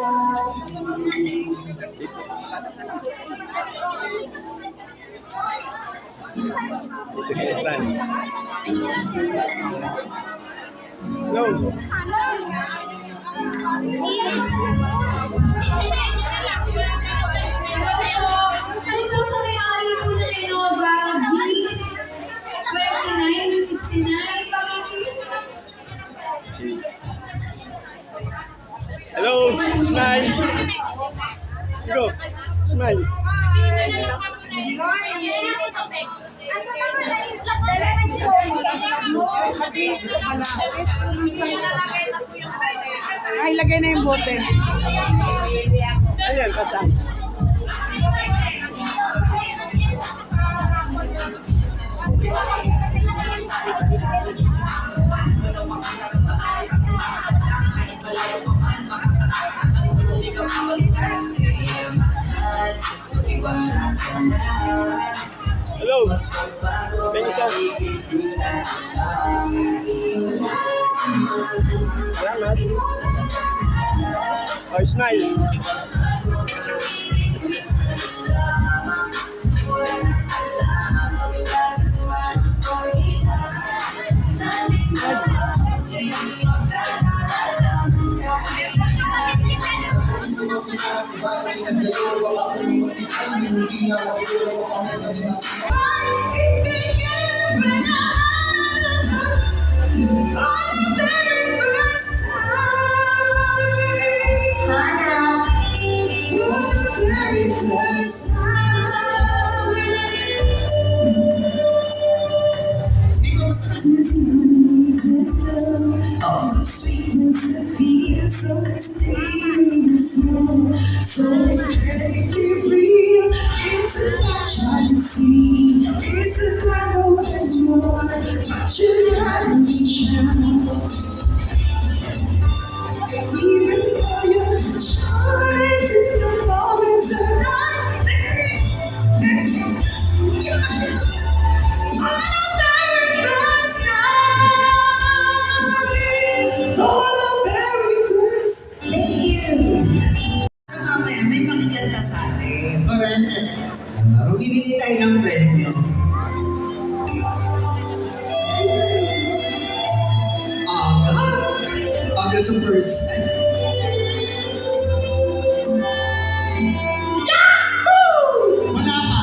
Hello. Ay po sa may-ari po na Innova B2969 Pamiti. Hello. Smile. Go. Smile. Ay, lagay na yung bote. Ayan, patang. Hello. Thank you, sir. Salamat. Oh, smile. All the sweetness that feels so mysterious, so incredibly real. It's a try to see. It's a battle and more, but you gotta reach out. Even though you're sure it's in the moments of life. Mamaya may makikita sa atin. Correct. Magbibigay tayo ng premyo. Pag sa first time. Wala pa.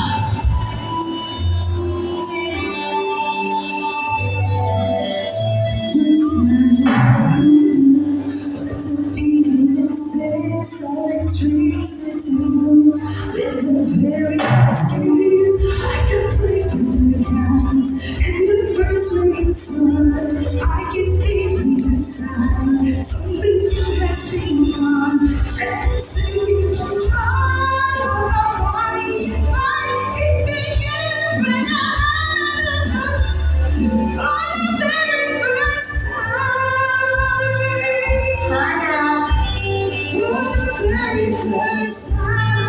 With the very best keys, I can break the hands. And the first ray of sun, I can feel it inside. Something has been gone. Let's take it from our body. I can begin when on the very first time. For the very first time.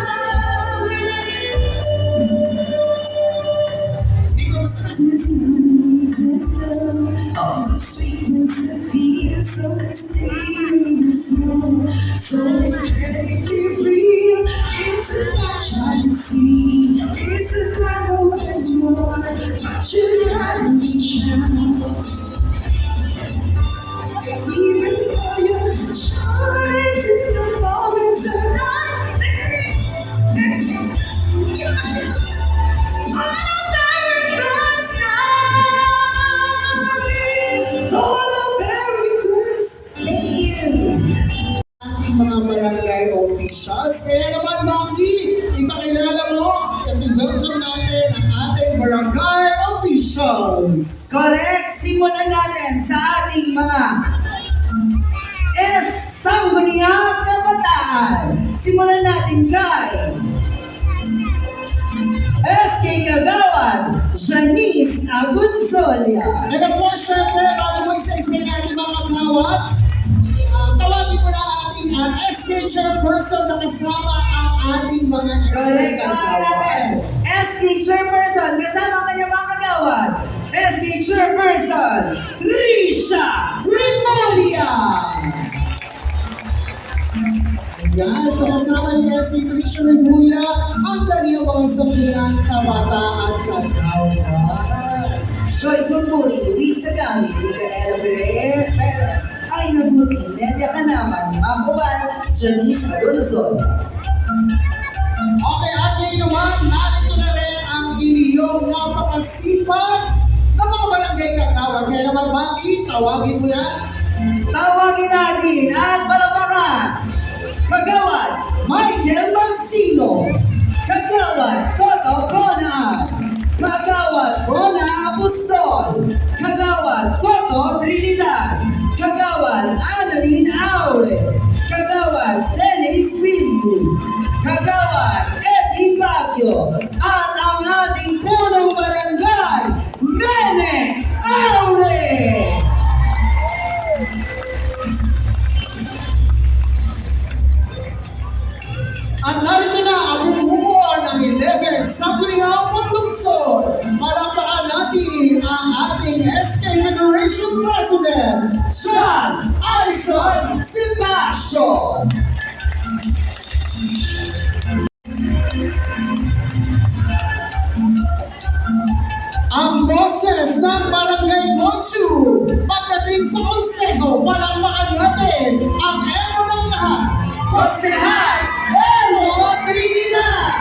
All the sweetness that feels so mysterious, so incredibly real. It's a try to see. It's a battle and more, but you gotta reach out. Even though you're sure it's in the moments of life. Ating mga barangay officials. Kaya naman, Maki, ipakilala mo at i-welcome natin ang ating barangay officials. Correct! Simulan natin sa ating mga Sangguniya Kabataan. Simulan natin kay SK Kagawad, Janice Agunsolia. And of course, syempre, bago mo isa-isa natin mga kagawad, tawagin mo na ang ating SK Chairperson na kasama ang ating mga Correct! Tawagan natin. SK Chairperson, kasama ang kanyang mga kagawad. SK Chairperson, Trisha Remolia. Yan, so kasama ni S.A. Tricia Remulla ang kaniyang mga sambilang kabataan kagawaran. Joyce Monturi, Luis Tagami, Micaela Perez, Aina Buti, Nelia Canaman, Macoban, Janice Adonazon. Okay, at ngayon naman, narito na rin ang inyong napakasipag na mga barangay kagawan. Kaya naman, Maki, tawagin mo na. Tawagin natin at palapakan. Kagawad, Michael Magsino. Kagawad, Toto Conan. Kagawad, Rona Apostol. Kagawad, Toto Trinidad. Kagawad, Annalyn Aure. Kagawad, Dennis William. Kagawad, Eddie Baguio. At ang ating punong barangay, Nene Aure. At narito na ang bumubuo ng 11 Sangguniang Paglunsod. Palakpakan natin ang ating SK Federation President, John Alison Sebastian. ang boses ng Barangay Mochu. Pagdating sa konseho, palakpakan natin ang emo ng lahat. Konsehal Elmo Trinidad.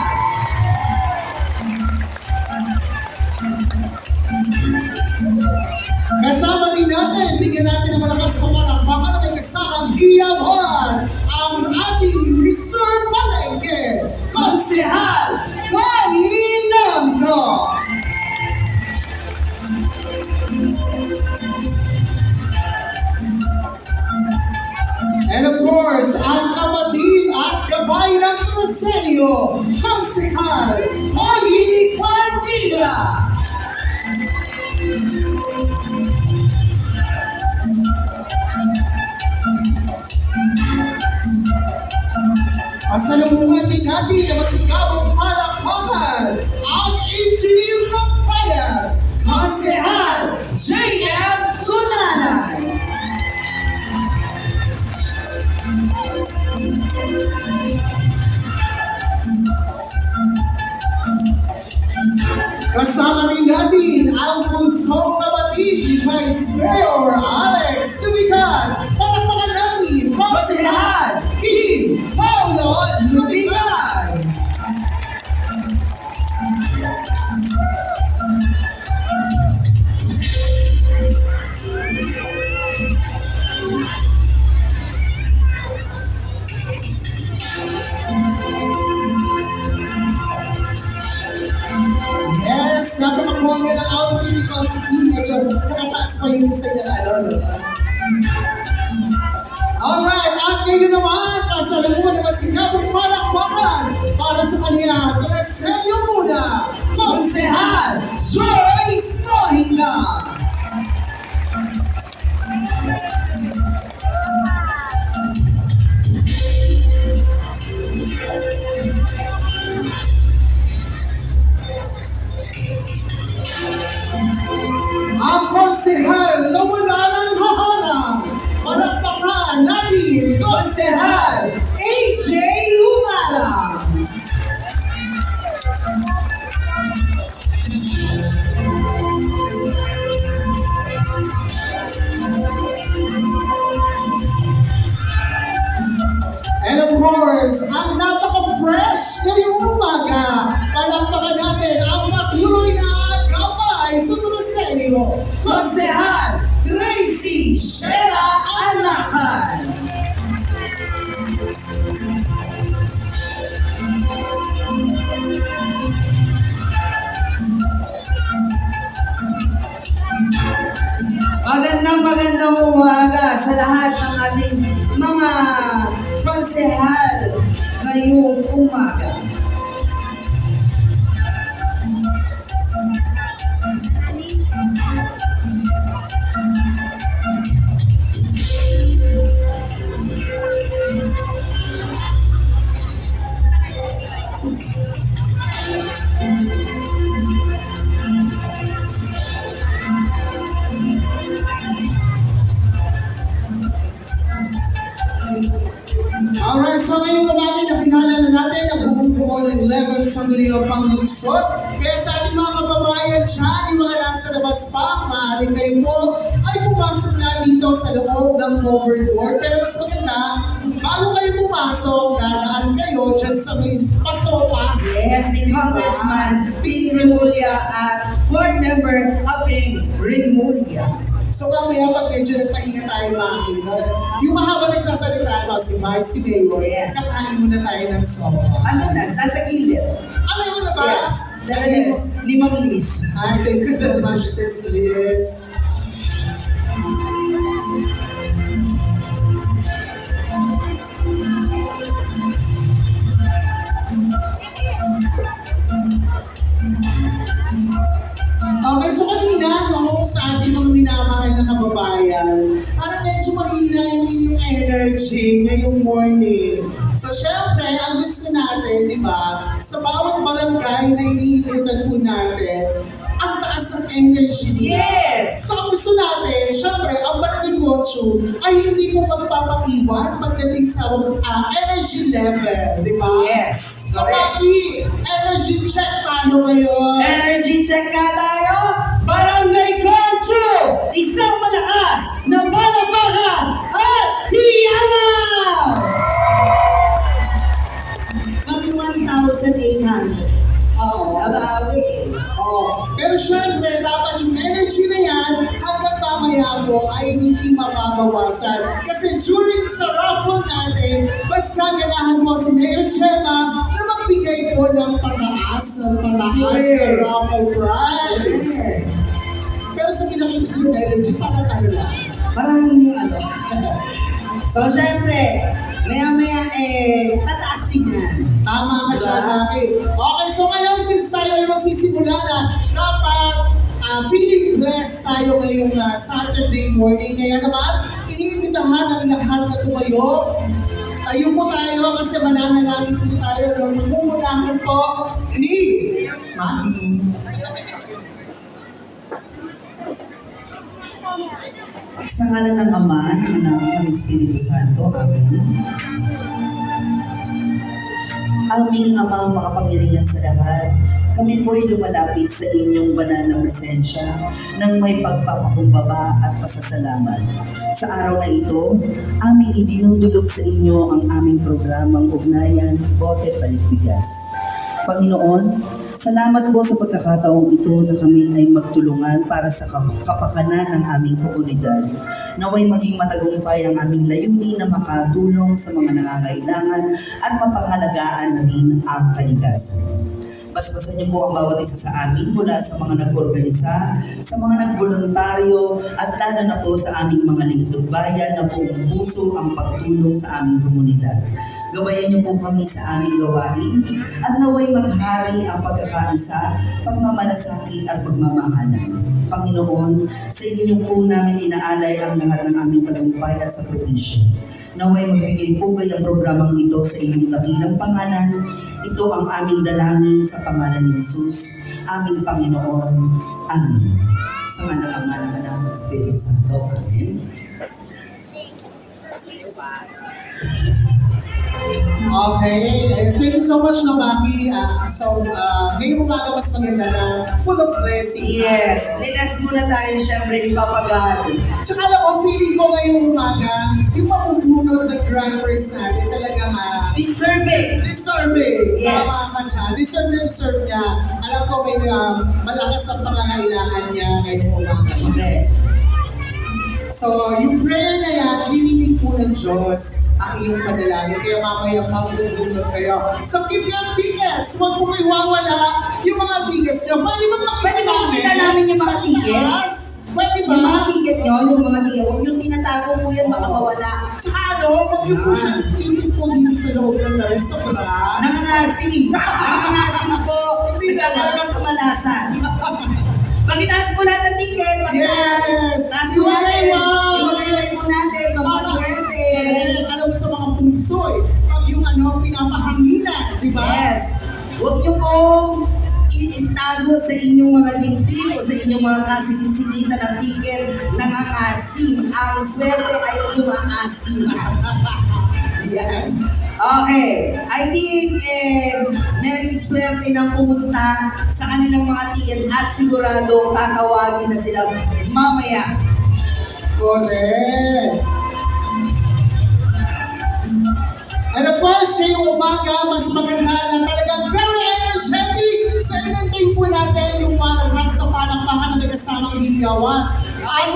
Kasama din natin, bigyan natin ng malakas na palakpakan na may kasamang hiyawan, ang ating Mr. Palengke, Konsehal Juani Lamco. And of course, ang kapatid at gabay ng Tresenyo, Konsehal Polly Pandilla. Pasalubungan din natin na masigabong palakpakan ang engineer ng bayan, Konsehal J.M. Gunanan. Kasama rin natin ang punsong kapatid ni Vice Mayor Alex Lubican. Palakpakan natin, Konsehal Kim Paulo Lubigan. Yes, napakakuha ng outfit ni Constantine. Medyo nakataas pa yung isa niya. Alright, at ngayon naman, pasalubungan ng masigabong palakpakan para sa kanya, Tresenyo muna, Konsehal Joyce Mohinga. ang konsehal na wala ng haharang. Palakpakan natin, Konsehal AJ Lumala. And of course, ang napaka-fresh ngayong umaga. Palakpakan natin ang patuloy na gabay sa Tresenyo. Konsehal Tracy Shera Anakan. Magandang umaga sa lahat ng ating mga konsehal ngayong umaga. Alright, so ngayong umaga nakilala na natin ang bumubuo ng 11 sangguniang panglunsod. Kaya sa ating mga kababayan dyan, yung mga nasa labas pa, maaaring kayo po ay pumasok na dito sa loob ng covered board. Pero mas maganda, bago kayo pumasok, dadaan kayo dyan sa may pasopas. Yes, ni Congressman Ping Remulla at Board Member Abing Remulla. So mamaya pag medyo nagpahinga tayo Maki, yung mahaba nagsasalita no, si Vice, si Mayor, Yes. kakain muna tayo ng sopa. Ano na, nasa gilid. Ano yun na ba? Yes, dala Yes. limang list. Hi, thank you so much, Sis Liz. Okay, so kanina, no, sa ating mga minamahal na kababayan, parang medyo mahina yung inyong energy ngayong morning. So, syempre, ang gusto natin, di ba, sa bawat barangay na iniikutan po natin, ang taas ng energy nila. Yes! So, ang gusto natin, syempre, ang barangay Gochu ay hindi po magpapaiwan pagdating sa energy level, di ba? Yes! So, Correct. Maki, energy check tayo ngayon. Energy check nga tayo! Barangay Concho! Isang malakas na balabakan at hiyangan! Mag 1,800. Oo. Nabawi eh. Oo. Pero syempre, dapat yung energy na yan, hanggang mamaya po ay hindi mababawasan. Kasi during sa raffle natin, mas gaganahan po si Mayor Chema na magbigay po ng pataas na Yeah. raffle prize. Yes. Pero sa pinakita yung energy, parang ano lang. Parang ano. So, syempre, maya-maya tataas din yan. Tama ka Diba? dyan, Maki. Okay, so ngayon, since tayo ay magsisimula na, dapat feeling blessed tayo ngayong Saturday morning. Kaya naman, iniimbitahan ang lahat na tumayo. Tayo po tayo kasi mananalangin po tayo ng mamumunahan po ni Maki. Sa ngalan ng Ama, ng Anak, ng Espiritu Santo. Amen. Aming Ama, makapangyarihan sa lahat, kami po'y lumalapit sa inyong banal na presensya ng may pagpapakumbaba at pasasalamat. Sa araw na ito, aming idinudulog sa inyo ang aming programang Ugnayan, Bote Palikbigas. Panginoon, salamat po sa pagkakataong ito na kami ay magtulungan para sa kapakanan ng aming komunidad. Naway maging matagumpay ang aming layunin na makatulong sa mga nangangailangan at mapangalagaan na rin ang kalikasan. Basbasan niyo po ang bawat isa sa amin mula sa mga nag-organisa, sa mga nagboluntaryo, at lalo na po sa aming mga lingkod bayan na buong puso ang pagtulong sa aming komunidad. Gabayan niyo po kami sa aming gawain at naway maghari ang pagkakaisa, pagmamalasakit at pagmamahalan. Panginoon, sa inyo po namin inaalay ang lahat ng aming tagumpay at sakripisyo. Naway magbigay po kayo ang programang ito sa iyong dakilang pangalan. Ito ang aming dalangin sa pangalan ni Jesus, aming Panginoon. Amen. Sa ngalan ng Ama, ng Anak, ng Espiritu Santo. Amen. Okay, thank you so much, no, Maki. Ngayong umaga mas maganda na full of blessings. Yes, linas muna tayo siyempre ipapagad. Tsaka alam mo, feeling ko ngayong umaga, yung mabubunod ng grand prize natin talagang Deserving. deserving. Yes. Tama ka dyan. Deserve niya. Alam ko may malakas ang pangangailangan niya ngayong umaga. Okay. So, yung prayer na yan, hiniling po ng Diyos ang iyong panalangin. Kaya mamaya mabubunod kayo. So, keep your tickets. Huwag po may wawala yung mga tickets nyo. Pwede ba makita Pwede ba makita namin yung mga tickets? Pwede ba? Yung mga ticket nyo, yung mga ticket, huwag yung tinatago po yan, baka mawala. Tsaka ano, huwag yung po siya iinit po dito sa loob ng rin sa pala. Nangangasim. Nangangasim po. Hindi Nagkakaroon ng kamalasan. Pakitaas po lahat ng ticket. Yes! Taas po natin. Wow! Yung magayway po natin, magpaswerte. Alam mo sa mga pungsoy, pag yung pinapahanginan, di ba? Yes. Huwag niyo pong iitago sa inyong mga dibdib o sa inyong mga kasilid-silitan ng ticket ng asim. Ang swerte ay umaasim. Yan. Okay, I think meron swerte ng pumunta sa kanilang mga ticket at sigurado tatawagin na sila mamaya. Correct. And of course, ngayong umaga, mas maganda na talagang very energetic sa inanting po natin yung mga rasta palakpakan na may kasamang hiyawan. At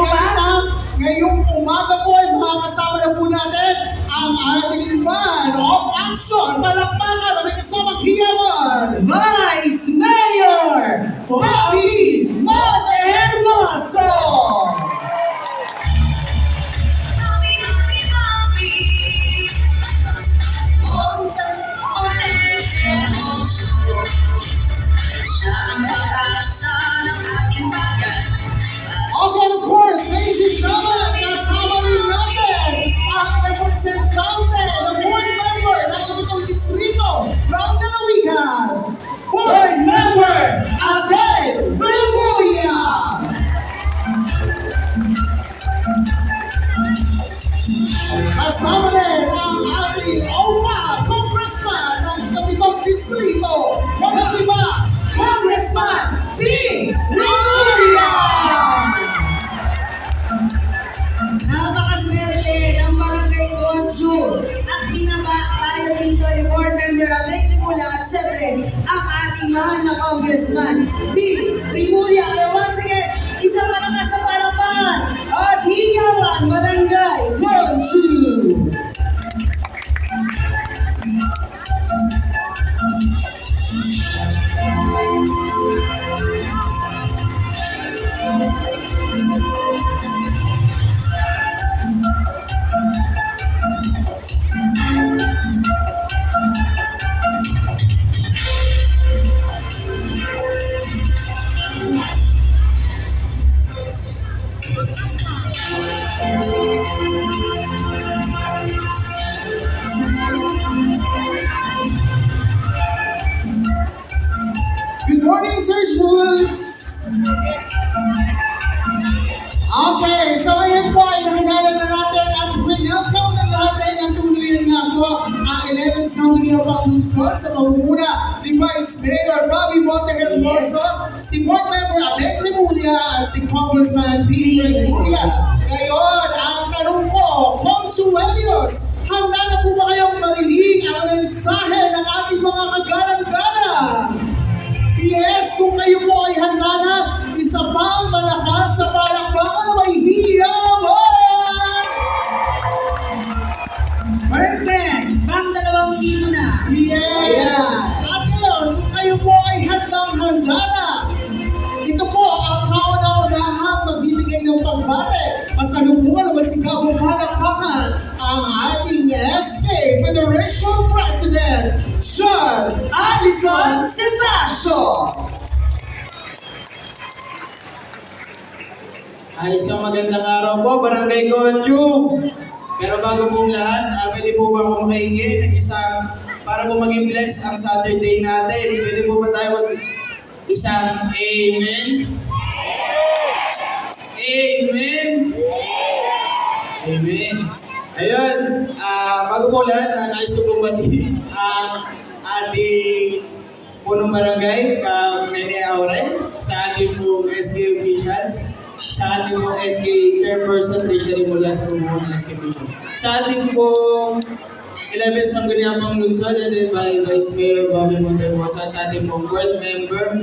ngayong umaga po ay makakasama na po natin ang ating man of action, palakpakan na may kasamang hiyawan. Vice Mayor Bobby Montehermoso! Okay, of course, ladies and gentlemen, kasama rin natin ang representante ng board member ng itong distrito ng Lalawigan, board member Abel Remulla. Kasama rin ang ating OPA Congressman ng itong distrito, walang iba, Congressman P. Remulla. Napakaswerte ng Barangay Gonju at binaba tayo dito yung board member ng Rimula at syempre ang ating mahal na congressman B. Rimula. Kaya once again, isang malakas na palakpakan at hiyawan Barangay Gonju. Good morning, Sir Jules! Okay, so ngayon po ay nakilala na natin at welcome na natin ang tuluyan nga po ang 11th Sangguniang Panglunsod sa pamumuna ni Vice Mayor Bobby Montehermoso, si Board Member Abel Remulla at si Congressman P. Remulla. Ngayon, ang tanong ko, Consuelios, handa na po ba kayong marinig ang mensahe ng ating mga kagalang-galang? Yes, kung kayo po ay handa na, isa pa ang malakas sa palakpakan na may hiyawan! Perfect! Pang 2,000 na. Yes! At ngayon, kung kayo po ay handang-handa na, ito po ang kauna-unahang magbibigay ng pagbate. Pasalubungan o masigabong palakpakan ang ating SK Federation President, John Alison Sebasio! Ay, isang magandang araw po, Barangay Gonju. Pero bago pong lahat, pwede po ba ako makahingi ng isang, para po maging bless ang Saturday natin, pwede po ba tayo isang amen? Amen? Amen. Ayun, bago po lahat, nais ko pong batiin ang ating punong barangay, Nene Auren, sa ating pong SK officials, sa ating pong SK Chairperson, Trisha Remulla, sa pong SK officials. Sa ating pong 11 Sangguniang Panglunsod, and then by Vice Mayor Bobby Montehermoso, at sa ating pong board member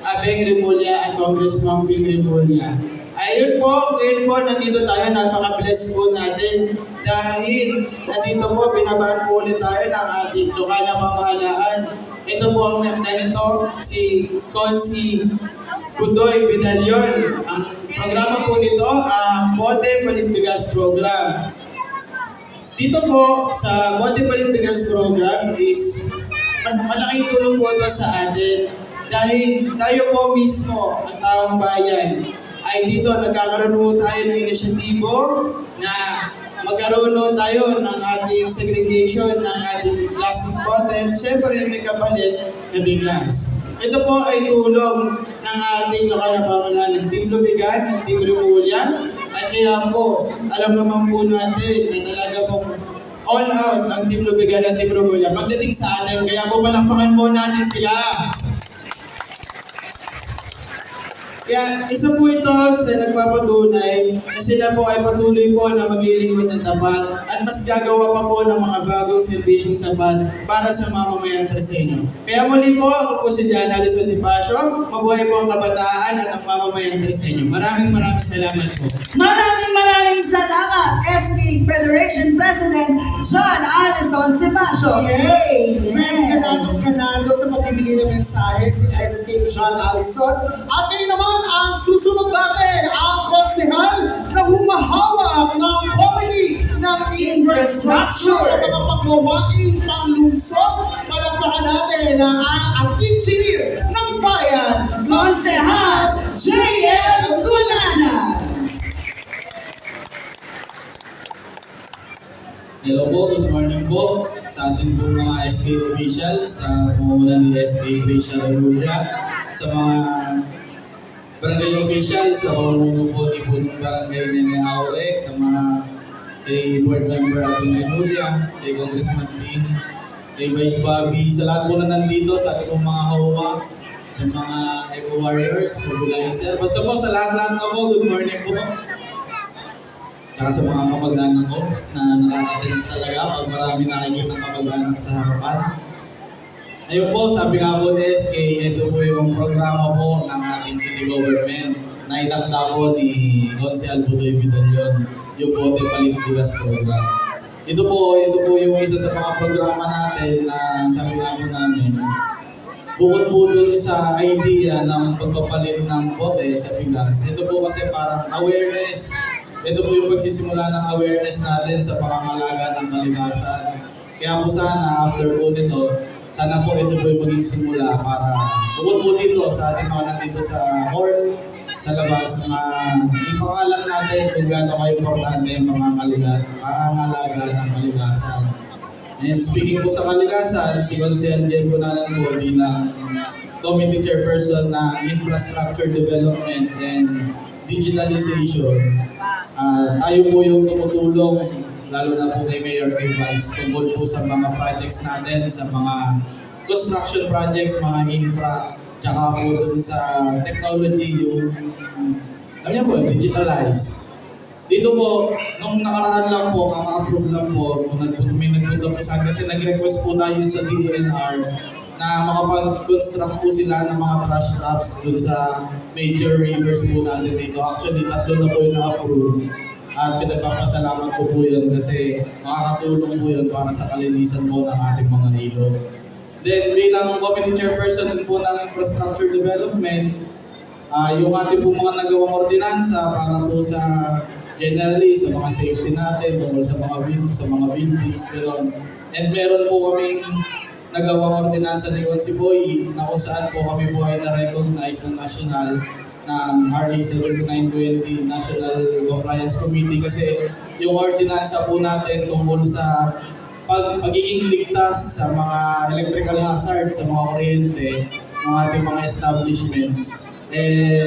Abeng Remulla at Congressman Ping Remulla. Ayun po, ngayon po, nandito tayo, napaka-bless po natin dahil nandito po, binabahan po ulit tayo ng ating lokal na pamahalaan. Ito po ang member nito, si Consi Budoy Vidalion. Ang programa po nito, ang Bote Palit-Bigas Program. Dito po, sa Bote Palit-Bigas Program is malaking tulong po ito sa atin dahil tayo po mismo, ang taong bayan, ay dito nagkakaroon po tayo ng inisyatibo na magkaroon po tayo ng ating segregation ng ating plastic bottles. Siyempre may kapalit na bigas. Ito po ay tulong ng ating lokal na pamahalaan ng Team Lubigan, ng Team Remulla. At kaya po, alam naman po natin na talaga pong all out ang Team Lubigan at Team Romula pagdating sa atin. Kaya po palakpakan po natin sila. Kaya isa po ito sa nagpapatunay na sila po ay patuloy po na maglilingkod ng tapat at mas gagawa pa po ng mga bagong serbisyong sapat para sa mamamayang Treseño. Kaya muli po, ako po si John Alison Sipasio. Mabuhay po ang kabataan at ang mamamayang Treseño. Maraming salamat po. Maraming salamat, SB Federation President John Alison Sipasio. Yes! Amen. Very kanado sa pagbibigay ng mensahe si SK John Alison. At ngayon naman ang susunod natin, ang konsehal na humahawak ng committee ng infrastructure ng mga paggawaing panglungsod. Palakpakan natin ang engineer ng bayan, Konsehal J.M. Gulanan. Hello po, good morning po sa ating po mga SK officials, sa pamumulan ni SK Gracia Remulla, sa mga barangay officials, sa pamumulan po ni Punong Barangay Nene Aure, sa mga kay board member Ating Remulla, kay Congressman Ping, kay Vice Bobby, sa lahat po na nandito, sa ating po mga hawa, sa mga Eco Warriors, mobilizer, basta po sa lahat-lahat na po, good morning po. Tsaka sa mga kamag-anak ko na nakaka-tense talaga pag marami nakikita ng kamag-anak sa harapan. Ayun po, sabi nga po ni SK, ito po yung programa po ng ating city government na itakda po ni Consel Budoy Vidalion, yung Bote Palimpigas program. Ito po yung isa sa mga programa natin na sabi nga po namin, bukod po dun sa idea ng pagpapalit ng bote sa bigas, ito po kasi parang awareness. Ito po yung pagsisimula ng awareness natin sa pangangalaga ng kalikasan. Kaya po sana, after po nito, sana po ito po yung maging simula para bukod po dito sa ating mga nandito sa hall, sa labas, na ipakalat natin kung gaano kayo importante yung pangangalaga ng kalikasan. And speaking po sa kalikasan, si Consel J.M. Gulanan po bilang Committee Chairperson ng Infrastructure Development and Digitalization. Tayo po yung tumutulong, lalo na po kay Mayor kay Vice, tungkol po sa mga projects natin, sa mga construction projects, mga infra, tsaka po dun sa technology, yung, alam niyo po, digitalize. Dito po, nung nakaraan lang po, kaka-approve lang po, may nagpunta po sa akin kasi nag-request po tayo sa DNR na makapag-construct po sila ng mga trash traps dun sa major rivers po natin dito. Actually, 3 na po yung na-approve. At pinagpapasalamat po yun kasi makakatulong po yun para sa kalinisan po ng ating mga ilog. Then, bilang committee chairperson din po ng infrastructure development, yung ating po mga nagawang ordinansa para po sa generally sa mga safety natin, tungkol sa mga buildings, gano'n. And meron po kaming nagawang ordinansa ni Consi Boy na kung saan po kami po ay na-recognize ng national ng RA 7920 National Compliance Committee kasi yung ordinansa po natin tungkol sa pagiging ligtas sa mga electrical hazard sa mga kuryente ng ating mga establishments.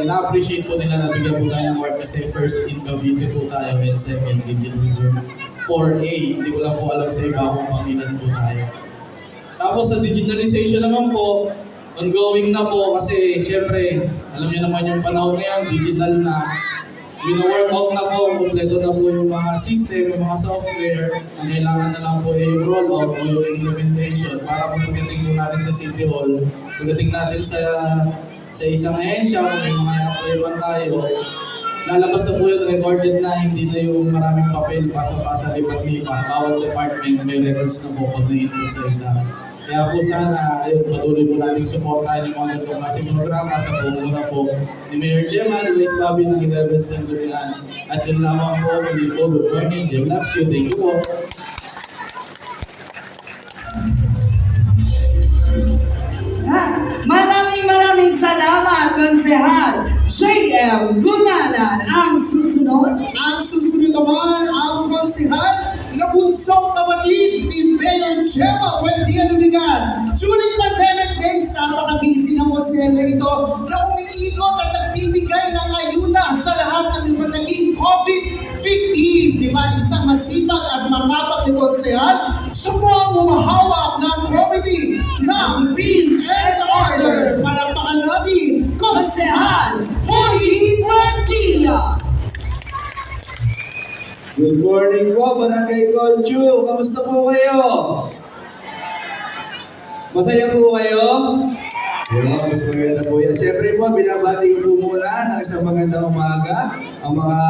Na-appreciate po nila na bigyan po tayo ng award kasi first in Cavite po tayo and second in Del River 4A. Hindi ko lang po alam sa iba kung pangilan po tayo. Tapos sa digitalization naman po, ongoing na po kasi syempre, alam niyo naman yung panahon ngayon, digital na. Wino-workout na po, kompleto na po yung mga system, yung mga software. Ang kailangan na lang po ay yung rollout o yung implementation para kung pagdating po natin sa City Hall, pagdating natin sa isang ahensya, kung may mga nakuliwan tayo, lalabas na po yung recorded na, hindi na yung maraming papel, pasa-pasa, lipat-lipat. Bawat department may records na po pag na-input sa isa. Kaya po sana, ayun, patuloy po natin supportahan yung mga ganitong klaseng programa sa pumuna po ni Mayor Gemma, Luis Bobby ng 11th Century Ann. At yun lamang po, muli po, good morning, Jim loves you, thank you po. Maraming salamat, Konsehal J.M. Gulanan. Ang susunod naman ang konsehal na bunsong kapatid ni Mayor Gemma Buendia Lubigan. During pandemic days, napaka-busy ng konsehal na ito na umiikot at nagbibigay ng ayuda sa lahat ng naging COVID effective, di ba? Isang masipag at matapang ni Konsehal. Siya po ang humahawak ng committee ng Peace and Order. Palakpakan natin, Konsehal Poy Buendia. Good morning po, Barangay Conchu. Kamusta po kayo? Masaya po kayo? Yeah, mas maganda po yan. Siyempre po, binabati ko po muna ng isang magandang umaga. Ang mga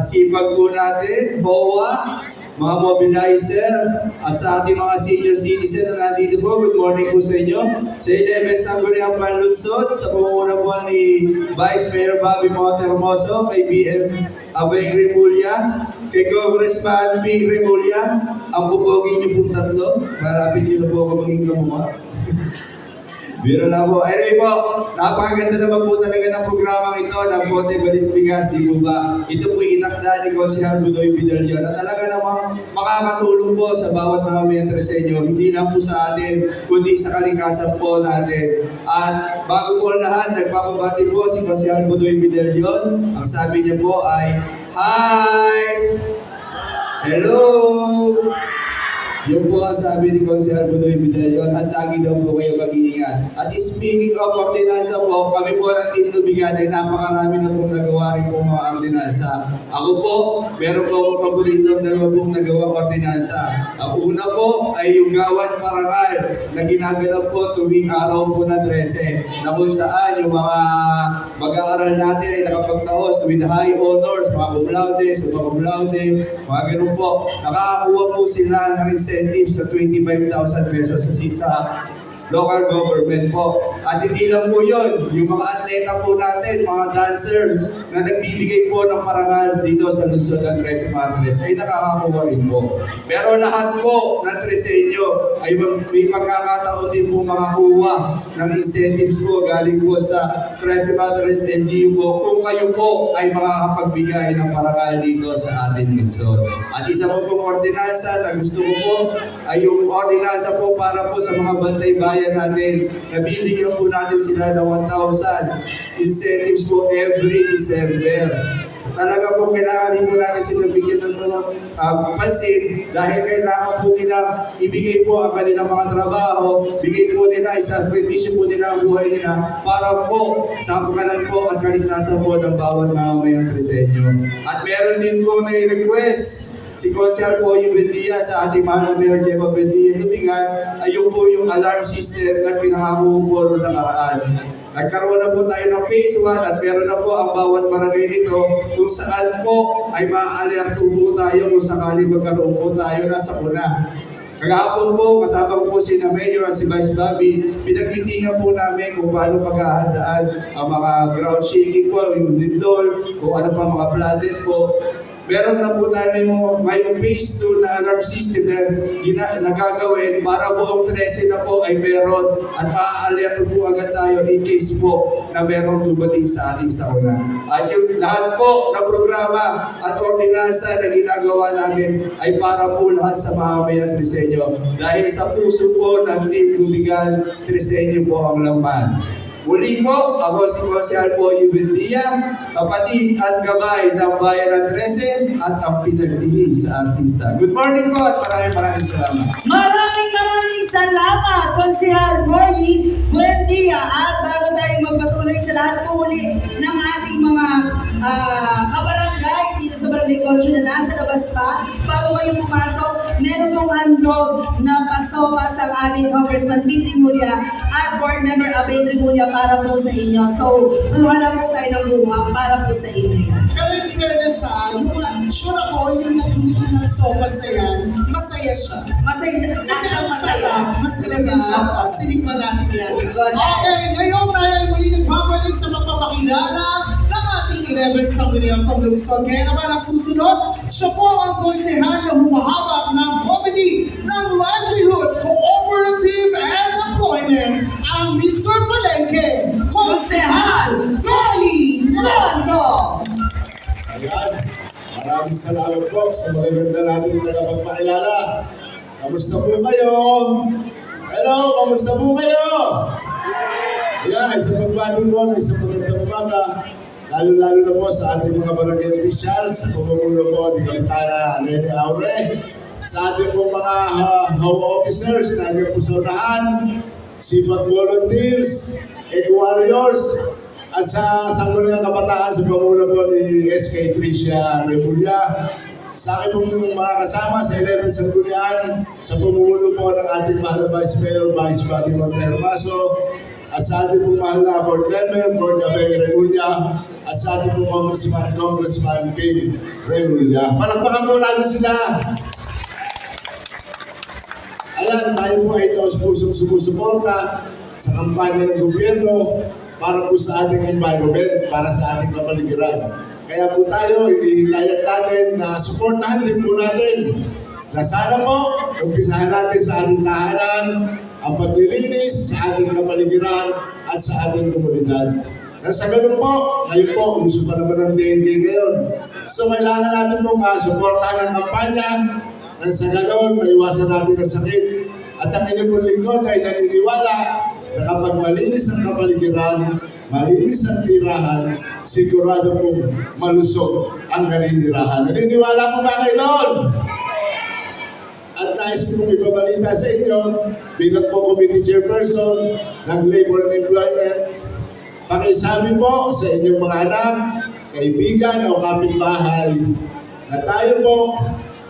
sipag po natin, BOA, mga mobilizer, at sa ating mga senior citizen na nandito po, good morning po sa inyo. Sa 11 Sangguniang Panlunsod, sa pumuna po ni Vice Mayor Bobby Montermoso, kay BM Abeng Rimulya, kay Congressman Bing Rimulya, ang bubogi niyo pong tatlo, malapit niyo na po ako maging kamukha. Biro na po. Anyway po, napakaganda naman po talaga ng programang ito, ng Bote Balit Bigas, di po ba? Ito po inakda ni Konsehal Budoy Vidalio na talaga namang makakatulong po sa bawat mga membro sa inyo, hindi lang po sa atin, kundi sa kalikasan po natin. At bago po lahat, nagpapabati po si Konsehal Budoy Vidalio. Ang sabi niya po ay, Hi! Hello! Yung po ang sabi ni Konsehal Budoy Vidalio, at lagi daw po kayo mag-iingat. At speaking of ordinansa po, kami po ng Team Lubigan ay napakarami na pong nagawa rin po mga ordinansa. Ako po, meron po akong paboritong dalawa pong nagawang ordinansa. Ang una po ay yung Gawad Parangal na ginaganap po tuwing araw po na 13, na kung saan yung mga mag-aaral natin ay nakapagtaos with high honors, mga cum laude, super cum laude, mga ganun po. Nakakakuha po sila ng incentives sa 25,000 pesos sa local government po. At hindi lang po yun, yung mga atleta po natin, mga dancer na nagbibigay po ng parangal dito sa lungsod ng Tres Marias ay nakakakuha rin po. Pero lahat po ng Treseño ay may pagkakataon din po makakuha ng incentives po galing po sa Tres Marias LGU po kung kayo po ay makakapagbigay ng parangal dito sa ating lungsod. At isa po pong ordinansa na gusto ko po ay yung ordinansa po para po sa mga bantay bayan natin, nabibigyan po natin sila ng 1,000 incentives po every December. Talaga po kailangan po natin sila bigyan ng pansin dahil kailangan po nila ibigay po ang kanilang mga trabaho, bigay po nila, isasakripisyo po nila ang buhay nila para po sa pagkalan po at kaligtasan po ng bawat mamamayang Treseño. At meron din po na request si Konsehal Poy Buendia sa ating mahal na Mayor Gemma Buendia Lubigan ay yung po yung alarm system na pinangako po noong nakaraan. Nagkaroon na po tayo ng phase 1 at meron na po ang bawat barangay nito kung saan po ay ma-alerto po tayo kung sakali magkaroon po tayo na sakuna. Kagahapon po, kasama ko po si Mayor at si Vice Bobby, pinagmitingan po namin kung paano paghahandaan ang mga ground shaking po, yung lindol, kung ano pa mga flooded po. Meron na po tayo yung phase 2 na alarm system na gagawin para buong 13 na po ay meron at ma-alerto po agad tayo in case po na meron dumating sa ating sakuna. At yung lahat po ng programa at ordinansa na ginagawa namin ay para po lahat sa mamamayan Treseño. Dahil sa puso po ng Team Lubigan, Treseño po ang laman. Muli po, ako si Konsehal Poy Buendia, kapatid at gabay ng Bayan ng 13 at ang pinaglihim sa artista. Good morning po at maraming salamat. Maraming salamat, Konsehal Poy Buendia. At bago tayo magpatuloy sa lahat po uli ng ating mga kabarangay dito sa Barangay Conchu na nasa labas pa, bago kayo pumasok, meron pong handog na pasopas ang ating Congressman Bing Rimulya at Board Member Abeng Rimulya para po sa inyo. So, kuha lang po tayo ng buha para po sa inyo. Pero in fairness sure ako, yung nagluto ng sopas na yan, masaya siya. Masaya siya. Kasi Lahat ang ng masaya. masarap yung sopas. Sinikpan natin yan. Good. Okay, ngayon tayo ay muli nagbabalik sa magpapakilala ng ating 11 Sangguniang Panlunsod. Kaya naman ang susunod, siya po ang konsehal na humahawak ng Committee ng Livelihood, Cooperative and Employment, ang Mr. Palengke, Konsehal Tony Londo. Ayan, maraming salamat po sa magaganda natin tagapagpakilala. Kamusta po kayo? Hello, kamusta po kayo? Ayan, isang pagbati po, isang magandang umaga. lalo-lalo na po sa ating mga barangay officials, sa pamumuno po ni Kapitana Lene Aure, sa ating po mga HAW officers na hanggang po sa unahan, sipag volunteers, eco-warriors, at sa Sangguniang Kabataan sa pamumuno po ni SK Tricia Remulla, sa aking pong mga kasama sa 11 Sanggunian, sa pamumuno po ng ating mahal na Vice Mayor, Vice Bobby Montero Maso, at sa ating pong mahal na Board Member, Board Abeng Remulla, at sa ating pong Congressman Ping Remulla. Palakpakan po natin sila. Ayan, tayo po ay taos-pusong sumusuporta sa kampanya ng gobyerno para po sa ating environment, para sa ating kapaligiran. Kaya po tayo, hinihikayat natin na suportahan din po natin na sana po, umpisahan natin sa ating tahanan ang paglilinis sa ating kapaligiran at sa ating komunidad. Na sa ganun po, ngayon po, uso pa naman ng dengue ngayon. So kailangan natin pong suportahan ang kampanya nang sa ganun, maiwasan natin ang sakit. At ang inyong pong lingkod ay naniniwala na kapag malinis ang kapaligiran, malinis ang tirahan, sigurado pong malusog ang naninirahan. Naniniwala po ba kayo doon? At nais ko pong ipabalita sa inyo, bilang po committee chairperson ng Labor and Employment, pakisabi po sa inyong mga anak, kaibigan o kapitbahay na tayo po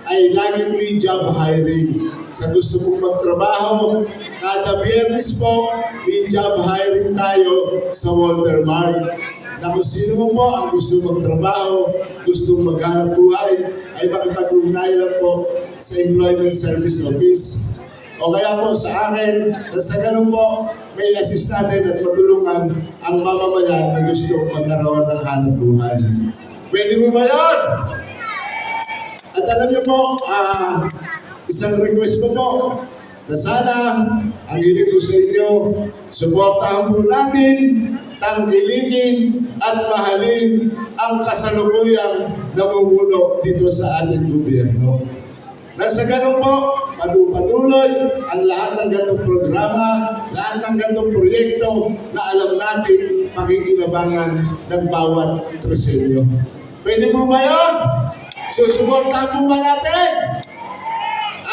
ay laging may job hiring. Sa gusto pong magtrabaho, kada Biyernes po, may job hiring tayo sa Walter Mart. Na kung sino po ang gusto magtrabaho, gusto maghanap buhay, ay makipag-ugnayan lang po sa Employment Service Office. O kaya po sa akin, na sa ganun po, may assist natin at matulungan ang mamamayan na gusto magkaroon ng hanap buhay. Pwede mo ba yun? At alam niyo po, isang request po na sana ang hiling ko sa inyo, suportahan po natin, tangkilikin at mahalin ang kasalukuyang namumuno dito sa ating gobyerno. Nasa ganun po, patuloy ang lahat ng ganong programa, lahat ng ganong proyekto na alam natin pakikinabangan ng bawat Tresenyo. Pwede po ba yun? Susuportahan po ba natin?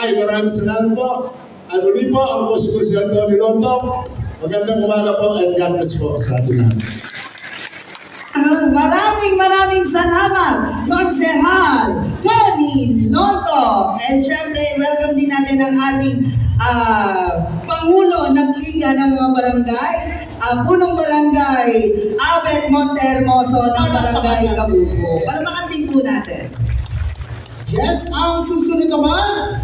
Ay, maraming salamat po. At muli po, ang po si Antonio Lontok. Magandang umaga po and God bless po sa ating lahat. Maraming salamat, Konsehal Tony Lontok. And syempre, welcome din natin ang ating Pangulo ng Liga ng mga Barangay, Punong Barangay, Abet Montehermoso ng Barangay Kabuko. Palamakan din po natin. Yes, ang susunod naman,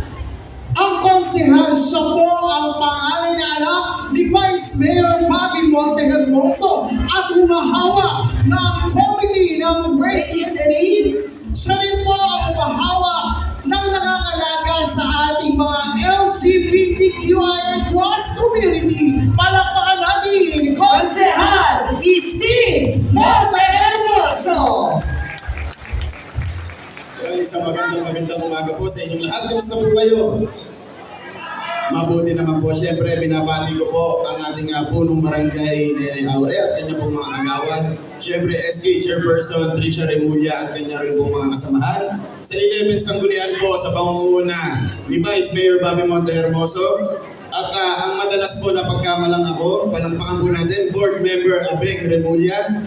ang konsehal, siya po ang pangalan na anak ni Vice Mayor Bobby Montehermoso at humahawa ng Committee ng Race and Needs. Siya rin po ang humahawa ng nakakalaga sa ating mga LGBTQI plus community. Palakpakan natin, Konsehal Steve Montehermoso! Isang magandang umaga po sa inyong lahat. Kamusta po kayo? Mabuti naman po. Siyempre, binabati ko po ang ating punong barangay Nene Aure at kanya pong mga agawan. Siyempre, SK Chairperson Tricia Remulla at kanya rin pong mga kasamahan. Sa 11 Sanggunian po sa pangunguna ni Vice Mayor Bobby Montehermoso. At ang madalas po na pagkamalang ako, palampakan po natin, Board Member Abeng Remulla.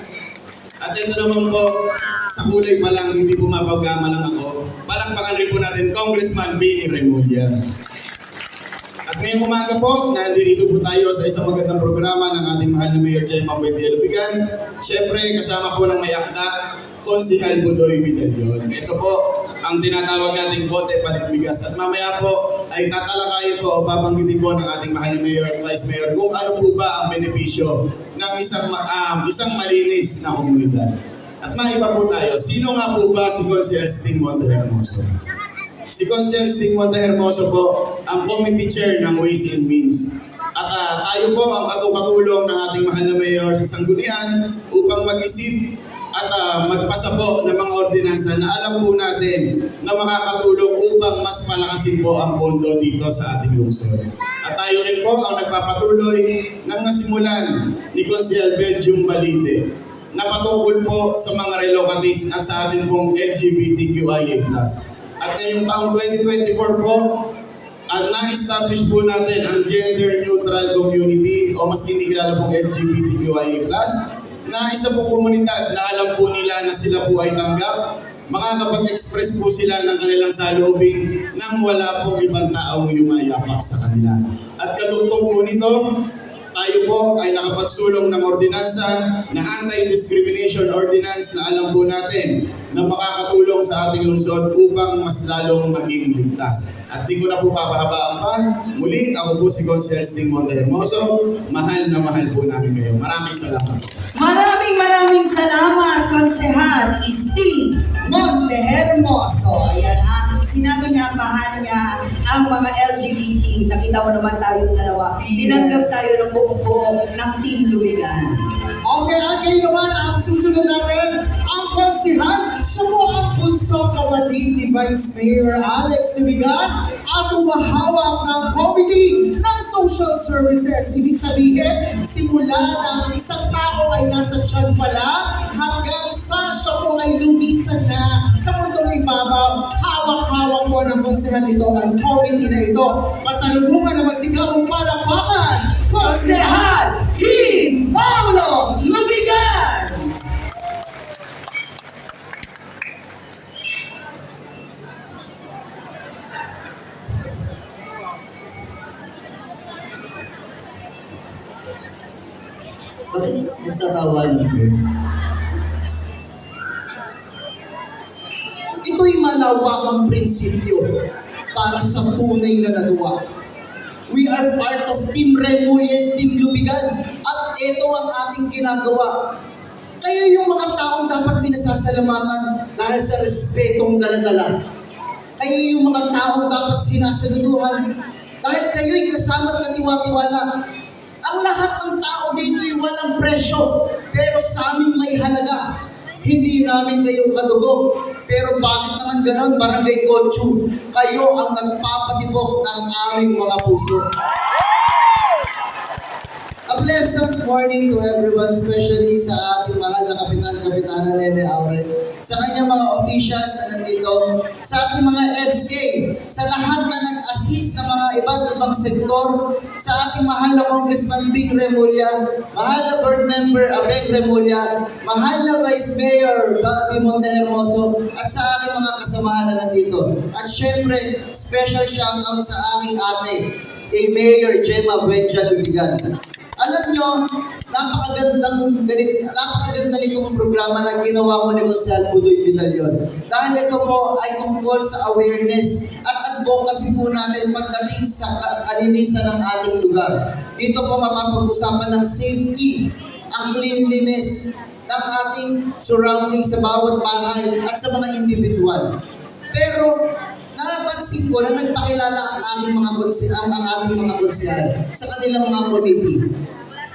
At ito naman po, sa kulay pa lang, hindi po mapagkamalang ako. Palakpakan rin po natin, Congressman Bini Remulla. At ngayong umaga po, nandito po tayo sa isang magandang programa ng ating mahal na Mayor Gemma Buendia Lubigan. Siyempre, kasama po ng may akda, Konsehal Budoy Vidalion. Ito po ang tinatawag nating bote palit bigas. At mamaya po ay tatalakayin po o babanggitin po ng ating mahal na Mayor at Vice Mayor kung ano po ba ang benepisyo ng isang malinis na komunidad. At maiba po tayo, sino nga po ba si Konsehal Sting Montehermoso? Si Konsehal Sting Montehermoso po ang Committee Chair ng Ways and Means. At tayo po ang katulong ng ating mahal na Mayor sa Sanggunian upang mag-isip at magpasa po ng mga ordinansa na alam po natin na makakatulong upang mas palakasin po ang pondo dito sa ating lungsod. At tayo rin po ang nagpapatuloy ng nasimulan ni Konsehal Benjum Balite na patungkol po sa mga relocatees at sa atin pong LGBTQIA+. At ngayong taong 2024 po, at na-establish po natin ang gender-neutral community o mas kinikilala pong LGBTQIA+, na isa po komunidad na alam po nila na sila po ay tanggap, makakapag-express po sila ng kanilang saloobin nang wala pong ibang taong yumayapak sa kanila. At kadugtong po nito, tayo po ay nakapagsulong ng ordinansa na Anti-Discrimination Ordinance na alam po natin na makakatulong sa ating lungsod upang mas lalong maging ligtas. At di ko na po papahabaan pa, muli ako po si Consel Sting Montehermoso, mahal na mahal po namin kayo. Maraming salamat. Maraming salamat, Konsehal Sting Montehermoso. Ayan ha, sinabi niya, mahal niya ang mga LGBT. Nakita mo naman tayong dalawa. Tinanggap tayo ng buo ng Team Lumigan. Okay, at kayo naman ang susunod natin, ang konsehal. Siya po ang bunso kapatid ni Vice Mayor Alex Lumigan at umahawak ng Committee ng Social Services. Ibig sabihin, simula ng isang tao ay nasa tiyan pa lang hanggang sa siya po ay lumisan na sa mundong ibabaw, hawak-hawak po ng konsehal nito ang committee na ito. Pasalubungan na masigabong palakpakan, Konsehal Kim Paulo Lumigan! Bakit nagtatawanan kayo? Ito'y malawakang prinsipyo para sa tunay na nagawa. We are part of Team Remulla, Team Lubigan, at ito ang ating ginagawa. Kayo yung mga taong dapat pinasasalamatan dahil sa respetong daladala. Kayo yung mga taong dapat sinasaluduhan dahil kayo'y kasama at katiwa-tiwala. Ang lahat ng tao dito'y walang presyo, pero sa amin may halaga. Hindi namin kayo kadugo. Pero bakit naman ganon, Barangay Conchu? Kayo ang nagpapatibok ng aming mga puso. A pleasant morning to everyone, especially sa ating mahal na Kapitan-Kapitana Nene Aure, sa kanyang mga officials na nandito, sa ating mga SK, sa lahat na nag-assist ng mga iba't ibang sektor, sa ating mahal na Congressman Bing Remulla, mahal na Board Member Abeng Remulla, mahal na Vice Mayor Gabi Montehermoso, at sa aking mga kasamahan na nandito. At syempre, special shoutout sa aking ate, kay Mayor Gemma Buendia Lubigan. Alam nyo, napakaganda nitong programa na ginawa mo ni Consel Budoy Vidalion. Dahil ito po ay tungkol sa awareness at advocacy po natin pagdating sa kalinisan ng ating lugar. Dito po mapapag-usapan ng safety, ang cleanliness ng ating surroundings sa bawat bahay at sa mga individual. Pero napansin ko na nagpakilala ang ating mga konsehal sa kanilang mga committee.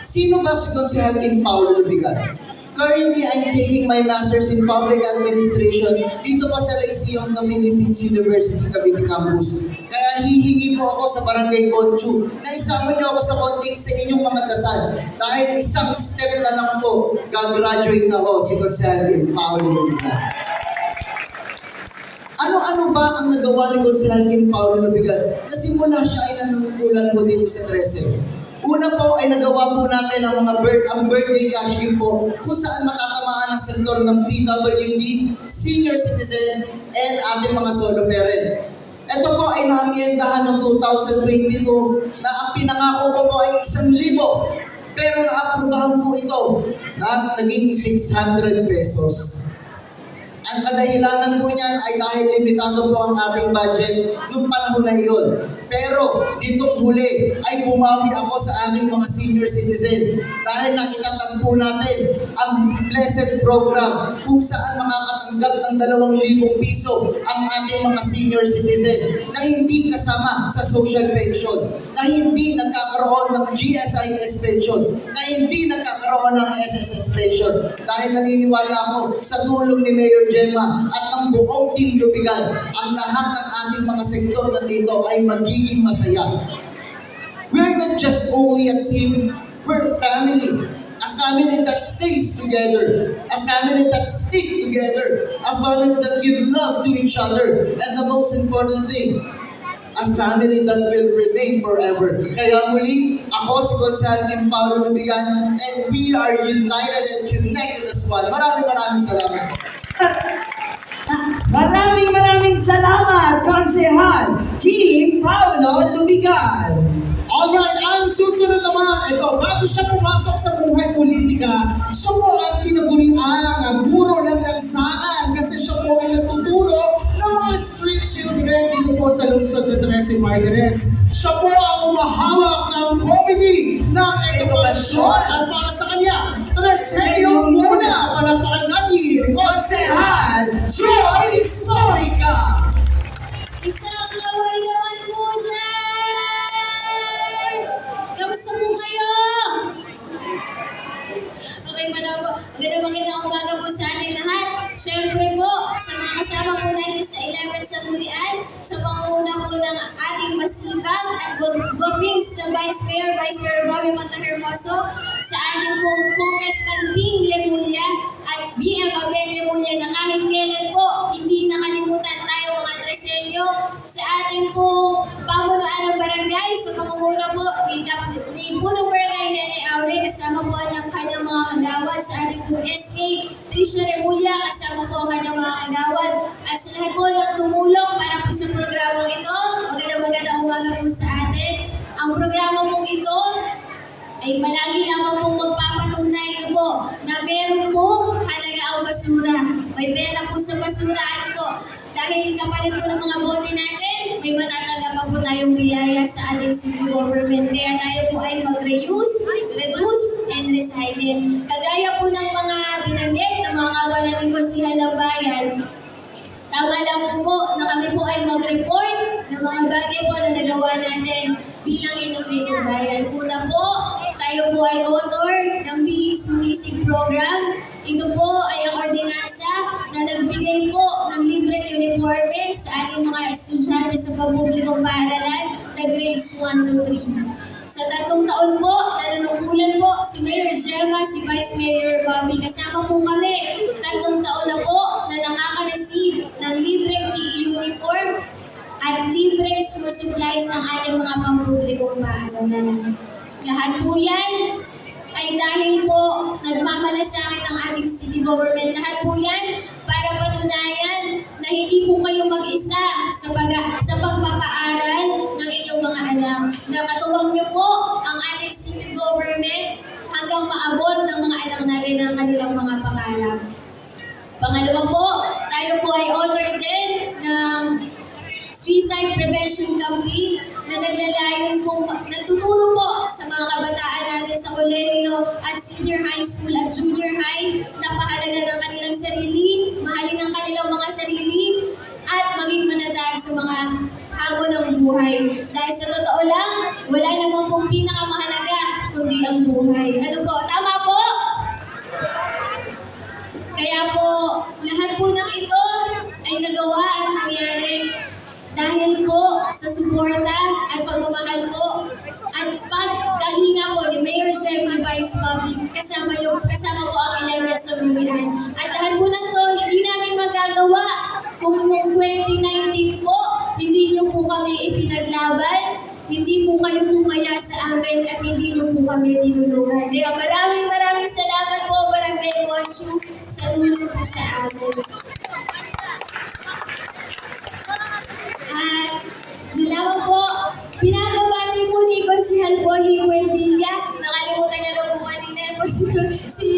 Sino ba si Konsehal Kim Paulo Lubigan? Currently, I'm taking my Master's in Public Administration dito pa sa Lyceum ng Philippines University, Cavite Campus. Kaya hihingi po ako sa Barangay Conchu na isama niyo ako sa konting sa inyong mga dasal. Dahil isang step na lang po, gagraduate ako si Konsehal Kim Paulo Lubigan. Ano-ano ba ang nagawa ni Konsehal Kim Paulo Lubigan? Nasimula siya ay nanungulan po dito sa 13. Una po ay nagawa po natin ang birthday cash gift po kung saan makatamaan ang sektor ng PWD, senior citizen, and ating mga solo parent. Ito po ay naamyendahan ng 2022 na ang pinangako ko po ay 1,000. Pero naaprubahan po ito na naging 600 pesos. Ang kadahilanan po niyan ay dahil limitado po ang ating budget noong panahon na iyon. Pero ditong huli ay bumawi ako sa ating mga senior citizen dahil naitatag po natin ang blessed program kung saan makakatanggap ng 2,000 piso ang ating mga senior citizen na hindi kasama sa social pension, na hindi nagkakaroon ng GSIS pension, na hindi nagkakaroon ng SSS pension. Dahil naniniwala ako sa tulong ni Mayor Gemma at ang buong Team Lubigan, ang lahat ng ating mga sektor na dito ay magiging masaya. We're not just only a team, we're family. As family that stays together, a family that stick together, a family that give love to each other, and the most important thing, a family that will remain forever. Kaya muli, ako si Gonzalo Tim Paulo Lubigan, and we are united and connected as one. Maraming salamat. Maraming salamat, Konsehal Kim Paulo Lubigan. Alright, ang susunod naman, ito, bago siya pumasok sa buhay politika, siya po ang tinaguriang guro ng lansangan kasi siya po ay nagtuturo ng mga street children dito po sa lungsod ng Trece Martires. Siya po ang umahawak ng committee ng edukasyon at para sa kanya, Treseyo muna, palakpakan natin, Konsehal Joyce Morica. Isang kaway naman po dyan! Kamusta po kayo? Okay, magandang umaga po sa ating lahat. Siyempre po, sa mga kasama po natin sa 11 Sanggunian, sa pangunguna po ng ating masipag at gopings na Vice Mayor Bobby Montehermoso, sa ating pong Congressman Ping Lemulia at BM Abel Lemulia na kahit kailan po hindi nakalimutan tayo mga Tresenyo, sa ating pong pamunuan ng barangay, sa pangunguna po ni Punong Barangay Nene Aure, kasama po ang kanyang mga kagawad, sa ating pong SK Tricia Lemulia, kasama po ang kanyang mga kagawad, at sa lahat po ng tumulong para po sa programang ito. Magandang umaga po sa atin. Ang programa pong ito ay malagi lamang pong magpapatunay po na meron pong halaga ang basura. May pera po sa basura. Ano po? Dahil kapalit po ng mga bote natin, may matatanggap pa po tayong biyaya sa ating city government. Kaya tayo po ay mag-reuse, reduce, and recycle. Kagaya po ng mga binanggit ng mga kawalan ng konsihal ng bayan, tama lang po na kami po ay mag-report ng mga bagay po na nagawa natin bilang inyong Ligong Bayan. Una po, tayo po ay author ng Bisig Program. Ito po ay ang ordinansa na nagbigay po ng libreng uniforme sa ating mga estudyante sa pampublikong paaralan na grades 1 to 3. Sa 3 taon po, nanunungkulan po si Mayor Gemma, si Vice Mayor Bobby. Kasama po kami, 3 taon na po na nakaka-receive ng libreng PE uniform at libreng school supplies ng ating mga pampublikong paaralan. Lahat po yan ay dahil po nagmamalasakit ang ating city government. Lahat po yan para patunayan na hindi po kayo mag-isa sa pagpapaaral ng inyong mga anak. Nakatuwang niyo po ang ating city government hanggang maabot ng mga anak natin ang kanilang mga pangarap. Pangalawa po, tayo po ay author din ng Suicide Prevention Campaign na naglalayon po, nagtuturo po sa mga kabataan natin sa kolehiyo at senior high school at junior high na pahalaga ng kanilang sarili, mahalin ang kanilang mga sarili, at maging manatag sa mga hamon ng buhay. Dahil sa totoo lang, wala namang pong pinakamahalaga kundi ang buhay. Ano po? Tama po? Kaya po, lahat po ng ito ay nagawa at nangyari dahil po sa suporta at pagmamahal po at pagkalinga po ni Mayor Jeffrey Vice Bobby, kasama po ang 11 Sanggunian. At lahat po ng to, hindi namin magagawa kung noong 2019 po, hindi niyo po kami ipinaglaban, hindi po kayo tumaya sa amin at hindi niyo po kami tinulungan. Kaya maraming salamat po, Barangay Conchu, sa tulong po sa amin. At lamang po, pinapabati po ni Konsihal Polly Buendia. Nakalimutan niya daw po kanina po si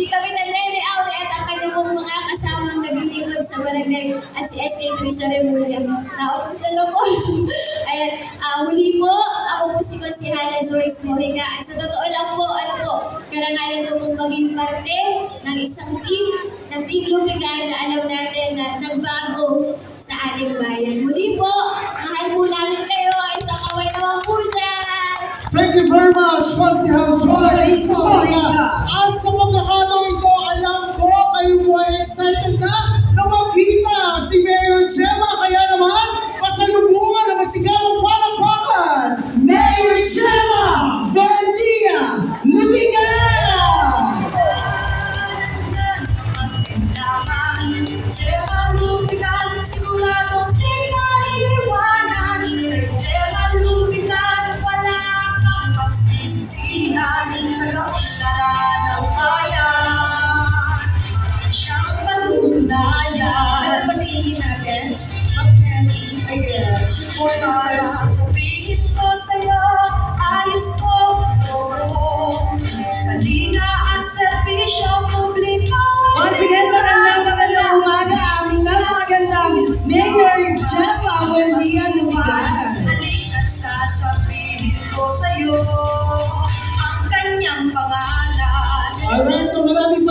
Kapitan Nene Aure at ang kanyang pong mga kasamang naglilingkod sa barangay at si SK Tricia Remulia. Gusto na po. Ayan, muli po, ako po si Konsihala Joyce Morica at sa totoo lang po, karangalan ko pong maging parte ng isang team ng Team Lubigan na alam natin na nagbago sa ating bayan. Muli po, mahal po namin kayo. Isang kaway naman po dyan. Thank you very much, Konsihal Joyce Morica. At sa pagkakataon ito, alam ko kayo po ay excited na makita si Mayor Gemma. Kaya naman, pasalubungan na masigawang palakpakan, Mayor Gemma Buendia Lubigan! morning, friends. Sabihin ko sa'yo, ayos ko, oo. Kalinga at serbisyo publiko. Once again, magandang umaga. Aming napakagandang Mayor Gemma Buendia Lumigan. Halika, sasabihin ko sa'yo ang kanyang pangalan. Alright, so maraming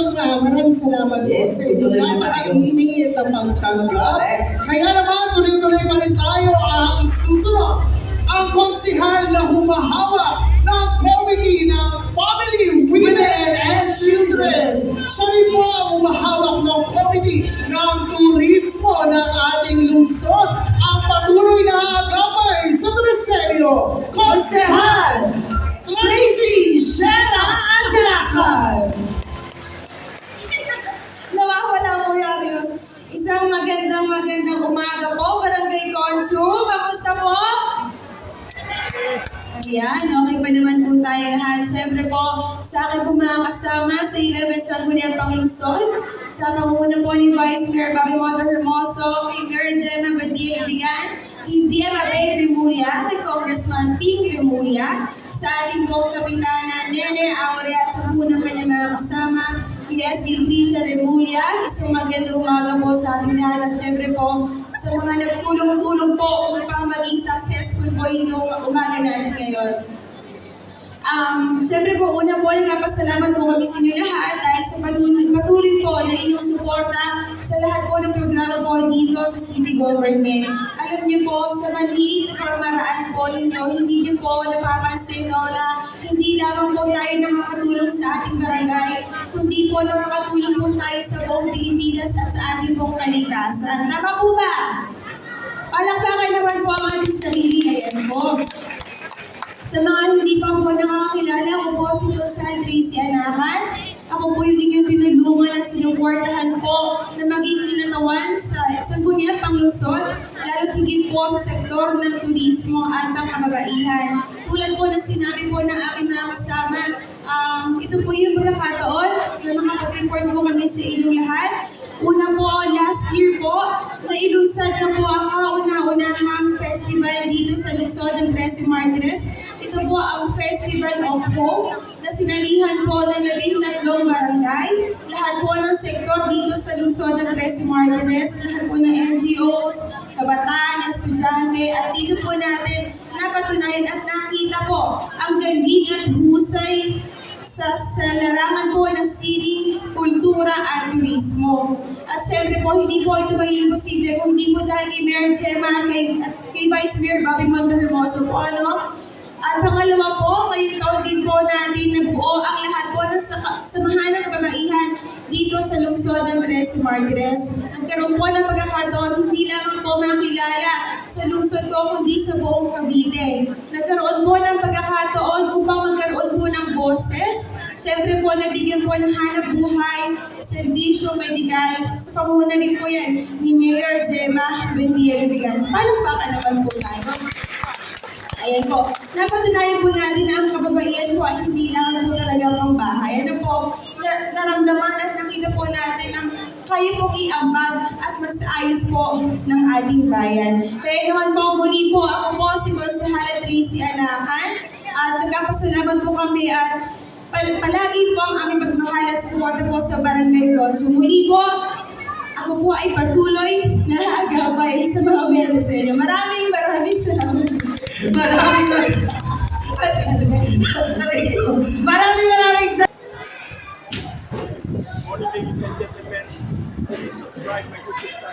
salamat po Yes, sa inyo. tuloy na tayo. Napakainit na pagtanggap. Kaya naman, tuloy-tuloy pa rin tayo ang susunod. Ang konsihal na humahawak ng Committee ng Family, Women and Children. Siya rin po ang humahawak ng Committee ng Turismo ng ating lungsod. Ang patuloy na agapay sa Tresenyo, Konsehal Tracy Shena Andrakan. Nawawala po yung Arios. Isang magandang umaga po, Barangay Conchu. Kamusta po? Ayan, okay pa naman po tayo lahat. Siyempre po, sa akin po mga kasama sa 11 Sangguniang Panglusod, sa pangunguna po ni Vice Mayor Bobby Mondo Hermoso, kay Mayor Gemma Buendia Lumigan, kay Diema Bay Remulla, kay Congressman Ping Remulla, sa ating pong Kapitana Nene Aure at sa punang kanyang mga kasama, kay SK Tricia Remulla. Isang magandang umaga po sa ating lahat at syempre po sa mga nagtulong-tulong po upang maging successful po itong umaga natin ngayon. Syempre po, una po, nagpapasalamat po kami sa inyo lahat dahil sa patuloy po na inyong suporta sa lahat po ng programa po dito sa City Government. Alam niyo po, sa maliit na pamamaraan po ninyo, hindi niyo po napapansin no, na hindi lamang po tayo nakakatulong sa ating barangay, kundi po nakakatulong po tayo sa buong Pilipinas at sa ating pong kalikasan. Tama po ba? Palakpakan naman po ang ating sarili. Ayan po. Sa mga hindi pa po nakakilala, ako po si Konsehal Tracy Anakan. Ako po yung inyong tinulungan at sinuportahan po na maging kinatawan sa Sangguniang Panglusod, lalo't higit po sa sektor ng turismo at pangkababaihan. Tulad po ng sinabi po ng aking mga kasama, ito po yung pagkakataon na makapag-report po kami sa inyong lahat. Una po, last year po, nailunsad na po ang kauna-unahang festival dito sa lungsod ng 13 Martires. Ito po ang Festival of Hope na sinalihan po ng 13 barangay. Lahat po ng sektor dito sa lungsod ng 13 Martires, lahat po ng NGOs, kabataan, estudyante, at dito po natin napatunayan at nakita po ang galing at husay sa larangan po ng sining, kultura at turismo. At syempre po, hindi po ito magiging posible kung hindi po dahil kay Mayor Gemma at kay Vice Mayor Bobby Mondo Hermoso po, ano? At pangalawa po, ngayong taon din po natin nabuo ang lahat po ng samahan ng kababaihan dito sa lungsod ng 13 Martires. Nagkaroon po ng pagkakataon, hindi lamang po makilala sa lungsod po, kundi sa buong Cavite. Nagkaroon po ng pagkakataon upang magkaroon po ng boses. Siyempre po, nabigyan po ng hanap buhay, serbisyo, medikal. Sa pamumunan rin po yan ni Mayor Gemma Buendia Lumigan. Palakpakan naman po tayo. Ayan po, napatunayan po natin na ang kababaihan po ay hindi lang po talaga pang bahay. Ano po, naramdaman at nakita po natin ang kayo pong iambag at magsaayos po ng ating bayan. Kaya naman po muli po, ako po si Konsehal Tracy Anakan at nagpapasalamat po kami at palagi po ang aming pagmahal at suporta po sa Barangay Conchu. Muli po, ako po ay patuloy na agapay sa mga miyembro sa inyo. Maraming salamat. Maraming Morning, ladies and gentlemen. Please subscribe my YouTube channel.